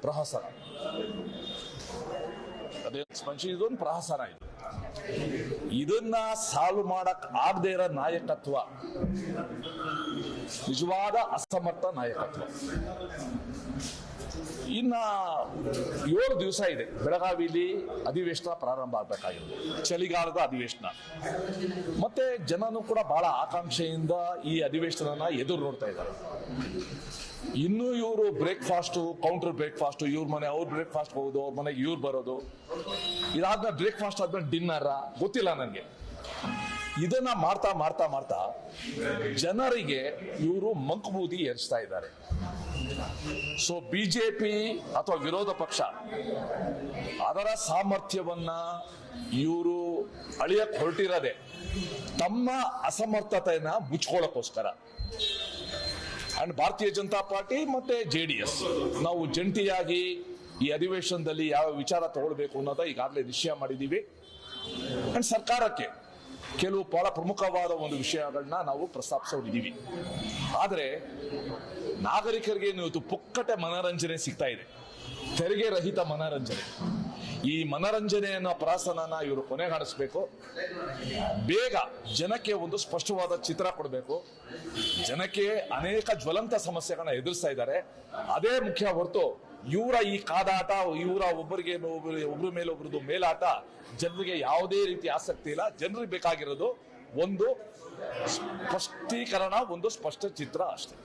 ಪ್ರಹಸನ. ಅದೇ ಇದೊಂದು ಪ್ರಹಸನ. ಇದನ್ನ ಸಾಲ್ವ್ ಮಾಡಕ್ ಆಗದೆ ಇರೋ ನಾಯಕತ್ವ ನಿಜವಾದ ಅಸಮರ್ಥ ನಾಯಕತ್ವ. ಇನ್ನ 7 ದಿವಸ ಇದೆ ಬೆಳಗಾವಿಲಿ ಅಧಿವೇಶನ ಪ್ರಾರಂಭ ಆಗಬೇಕಾಗಿರೋದು, ಚಳಿಗಾಲದ ಅಧಿವೇಶನ. ಮತ್ತೆ ಜನನು ಕೂಡ ಬಹಳ ಆಕಾಂಕ್ಷೆಯಿಂದ ಈ ಅಧಿವೇಶನ ಎದುರು ನೋಡ್ತಾ ಇದ್ದಾರೆ. ಇನ್ನು ಇವರು ಬ್ರೇಕ್ಫಾಸ್ಟ್, ಕೌಂಟರ್ ಬ್ರೇಕ್ಫಾಸ್ಟ್, ಇವ್ರ ಮನೆ ಅವ್ರ ಬ್ರೇಕ್ಫಾಸ್ಟ್ ಹೋಗೋದು, ಅವ್ರ ಮನೆಗೆ ಇವ್ರು ಬರೋದು, ಇದಾದ್ಮೇಲೆ ಬ್ರೇಕ್ಫಾಸ್ಟ್ ಆದ್ಮೇಲೆ ಡಿನ್ನರ್, ಗೊತ್ತಿಲ್ಲ ನನಗೆ. ಇದನ್ನ ಮಾಡ್ತಾ ಮಾಡ್ತಾ ಮಾಡ್ತಾ ಜನರಿಗೆ ಇವರು ಮಂಕುಬೂದಿ ಏರಿಸ್ತಾ ಇದ್ದಾರೆ. ಸೊ ಬಿಜೆಪಿ ಅಥವಾ ವಿರೋಧ ಪಕ್ಷ ಅದರ ಸಾಮರ್ಥ್ಯವನ್ನ ಇವರು ಅಳಿಯಕ್ ಹೊರಟಿರೋದೆ ತಮ್ಮ ಅಸಮರ್ಥತೆಯನ್ನ ಮುಚ್ಕೊಳ್ಳೋಕ್ಕೋಸ್ಕರ. ಅಂಡ್ ಭಾರತೀಯ ಜನತಾ ಪಾರ್ಟಿ ಮತ್ತೆ JDS ನಾವು ಜಂಟಿಯಾಗಿ ಈ ಅಧಿವೇಶನದಲ್ಲಿ ಯಾವ ವಿಚಾರ ತಗೊಳ್ಬೇಕು ಅನ್ನೋದ ಈಗಾಗಲೇ ನಿಶ್ಚಯ ಮಾಡಿದ್ದೀವಿ. ಅಂಡ್ ಸರ್ಕಾರಕ್ಕೆ ಕೆಲವು ಬಹಳ ಪ್ರಮುಖವಾದ ಒಂದು ವಿಷಯಗಳನ್ನ ನಾವು ಪ್ರಸ್ತಾಪಿಸೋದಿದ್ದೀವಿ. ಆದರೆ ನಾಗರಿಕರಿಗೆ ಇವತ್ತು ಪುಕ್ಕಟೆ ಮನರಂಜನೆ ಸಿಗ್ತಾ ಇದೆ, ತೆರಿಗೆ ರಹಿತ ಮನರಂಜನೆ. ಈ ಮನರಂಜನೆ ಅನ್ನೋ ಪ್ರಹಸನನ ಇವರು ಕೊನೆಗಾಣಿಸ್ಬೇಕು. ಬೇಗ ಜನಕ್ಕೆ ಒಂದು ಸ್ಪಷ್ಟವಾದ ಚಿತ್ರ ಕೊಡಬೇಕು. ಜನಕ್ಕೆ ಅನೇಕ ಜ್ವಲಂತ ಸಮಸ್ಯೆಗಳನ್ನ ಎದುರಿಸ್ತಾ ಇದ್ದಾರೆ, ಅದೇ ಮುಖ್ಯ ಹೊರತು ಇವರ ಈ ಕಾದಾಟ, ಇವರ ಒಬ್ಬರ ಮೇಲೆ ಒಬ್ಬರದು ಮೇಲಾಟ ಜನರಿಗೆ ಯಾವುದೇ ರೀತಿ ಆಸಕ್ತಿ ಇಲ್ಲ. ಜನರಿಗೆ ಬೇಕಾಗಿರೋದು ಒಂದು ಸ್ಪಷ್ಟೀಕರಣ, ಒಂದು ಸ್ಪಷ್ಟ ಚಿತ್ರ ಅಷ್ಟೇ.